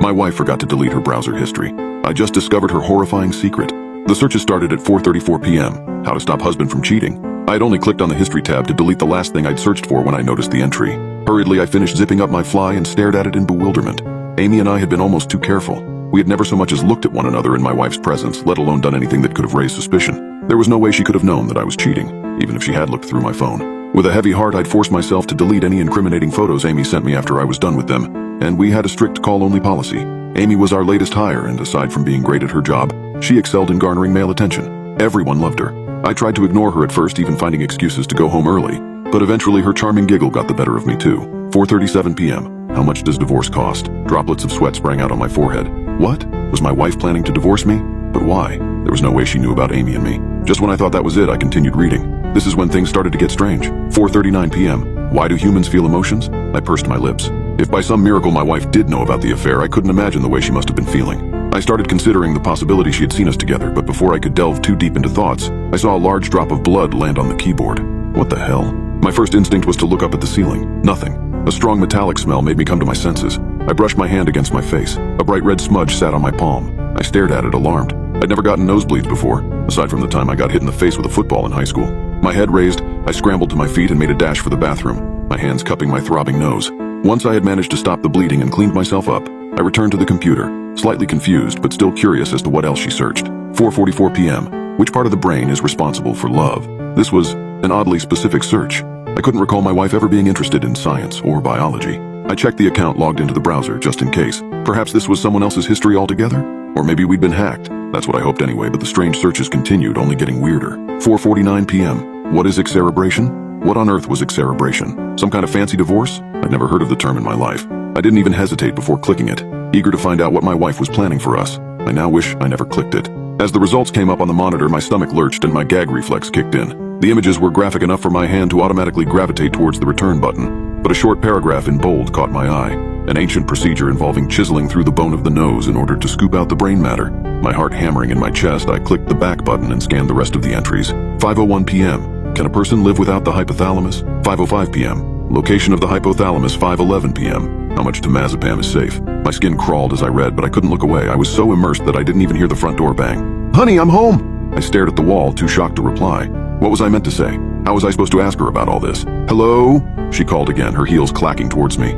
My wife forgot to delete her browser history. I just discovered her horrifying secret. The searches started at 4:34 p.m. How to stop husband from cheating. I had only clicked on the history tab to delete the last thing I'd searched for when I noticed the entry. Hurriedly, I finished zipping up my fly and stared at it in bewilderment. Amy and I had been almost too careful. We had never so much as looked at one another in my wife's presence, let alone done anything that could have raised suspicion. There was no way she could have known that I was cheating, even if she had looked through my phone. With a heavy heart, I'd forced myself to delete any incriminating photos Amy sent me after I was done with them, and we had a strict call-only policy. Amy was our latest hire, and aside from being great at her job, she excelled in garnering male attention. Everyone loved her. I tried to ignore her at first, even finding excuses to go home early, but eventually her charming giggle got the better of me too. 4:37 p.m. How much does divorce cost? Droplets of sweat sprang out on my forehead. What? Was my wife planning to divorce me? But why? There was no way she knew about Amy and me. Just when I thought that was it, I continued reading. This is when things started to get strange. 4:39 p.m. Why do humans feel emotions? I pursed my lips. If by some miracle my wife did know about the affair, I couldn't imagine the way she must have been feeling. I started considering the possibility she had seen us together, but before I could delve too deep into thoughts, I saw a large drop of blood land on the keyboard. What the hell? My first instinct was to look up at the ceiling. Nothing. A strong metallic smell made me come to my senses. I brushed my hand against my face. A bright red smudge sat on my palm. I stared at it, alarmed. I'd never gotten nosebleeds before, aside from the time I got hit in the face with a football in high school. My head raised, I scrambled to my feet and made a dash for the bathroom, my hands cupping my throbbing nose. Once I had managed to stop the bleeding and cleaned myself up, I returned to the computer, slightly confused but still curious as to what else she searched. 4:44 p.m. Which part of the brain is responsible for love? This was an oddly specific search. I couldn't recall my wife ever being interested in science or biology. I checked the account logged into the browser just in case. Perhaps this was someone else's history altogether? Or maybe we'd been hacked. That's what I hoped anyway, but the strange searches continued, only getting weirder. 4:49 p.m. What is excerebration? What on earth was excerebration? Some kind of fancy divorce? I'd never heard of the term in my life. I didn't even hesitate before clicking it, eager to find out what my wife was planning for us. I now wish I never clicked it. As the results came up on the monitor, my stomach lurched and my gag reflex kicked in. The images were graphic enough for my hand to automatically gravitate towards the return button, but a short paragraph in bold caught my eye. An ancient procedure involving chiseling through the bone of the nose in order to scoop out the brain matter. My heart hammering in my chest, I clicked the back button and scanned the rest of the entries. 5:01 p.m. Can a person live without the hypothalamus? 5:05 p.m. Location of the hypothalamus, 5:11 p.m. How much temazepam is safe? My skin crawled as I read, but I couldn't look away. I was so immersed that I didn't even hear the front door bang. Honey, I'm home! I stared at the wall, too shocked to reply. What was I meant to say? How was I supposed to ask her about all this? Hello? She called again, her heels clacking towards me.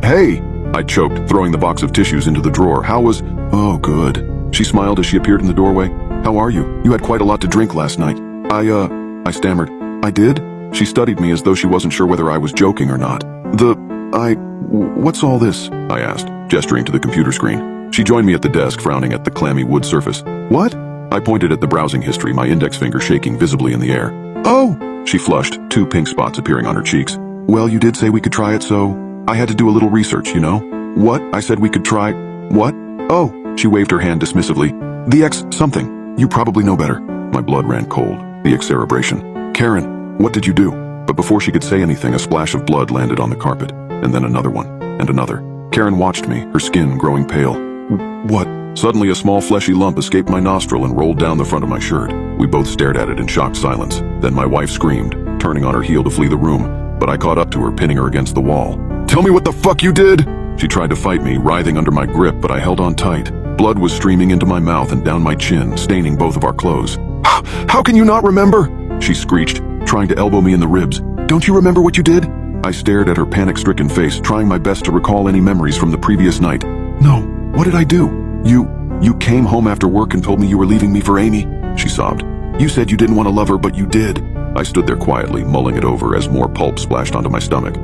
Hey! I choked, throwing the box of tissues into the drawer. How was... Oh, good. She smiled as she appeared in the doorway. How are you? You had quite a lot to drink last night. I stammered. I did? She studied me as though she wasn't sure whether I was joking or not. What's all this? I asked, gesturing to the computer screen. She joined me at the desk, frowning at the clammy wood surface. What? I pointed at the browsing history, my index finger shaking visibly in the air. Oh! She flushed, 2 pink spots appearing on her cheeks. Well, you did say we could try it, so I had to do a little research, you know? What? I said we could try... What? Oh! She waved her hand dismissively. The X something. You probably know better. My blood ran cold. The excerebration. Karen, what did you do? But before she could say anything, a splash of blood landed on the carpet, and then another one, and another. Karen watched me, her skin growing pale. What? Suddenly a small fleshy lump escaped my nostril and rolled down the front of my shirt. We both stared at it in shocked silence. Then my wife screamed, turning on her heel to flee the room, but I caught up to her, pinning her against the wall. Tell me what the fuck you did! She tried to fight me, writhing under my grip, but I held on tight. Blood was streaming into my mouth and down my chin, staining both of our clothes. How can you not remember? She screeched, trying to elbow me in the ribs. Don't you remember what you did? I stared at her panic-stricken face, trying my best to recall any memories from the previous night. No, what did I do? You came home after work and told me you were leaving me for Amy, she sobbed. You said you didn't want to love her, but you did. I stood there quietly, mulling it over as more pulp splashed onto my stomach.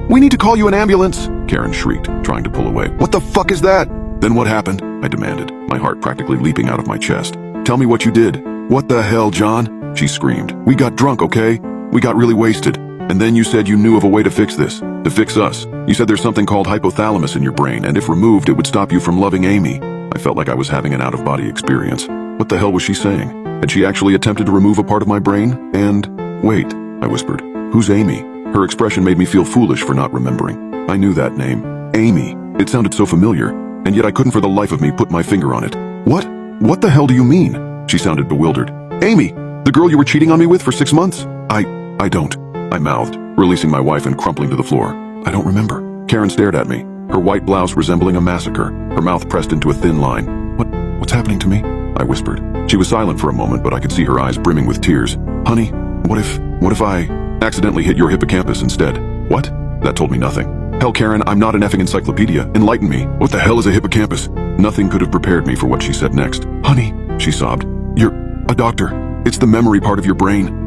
We need to call you an ambulance, Karen shrieked, trying to pull away. What the fuck is that? Then what happened? I demanded, my heart practically leaping out of my chest. Tell me what you did. What the hell, John? She screamed. We got drunk, okay? We got really wasted. And then you said you knew of a way to fix this. To fix us. You said there's something called hypothalamus in your brain, and if removed, it would stop you from loving Amy. I felt like I was having an out-of-body experience. What the hell was she saying? Had she actually attempted to remove a part of my brain? And... Wait, I whispered. Who's Amy? Her expression made me feel foolish for not remembering. I knew that name. Amy. It sounded so familiar, and yet I couldn't for the life of me put my finger on it. What? What the hell do you mean? She sounded bewildered. Amy, the girl you were cheating on me with for 6 months? I don't. I mouthed, releasing my wife and crumpling to the floor. I don't remember. Karen stared at me. her white blouse resembling a massacre, her mouth pressed into a thin line. What's happening to me? I whispered. She was silent for a moment, but I could see her eyes brimming with tears. Honey, what if I accidentally hit your hippocampus instead? What? That told me nothing. Hell, Karen, I'm not an effing encyclopedia. Enlighten me. What the hell is a hippocampus? Nothing could have prepared me for what she said next. Honey, she sobbed. You're a doctor. It's the memory part of your brain.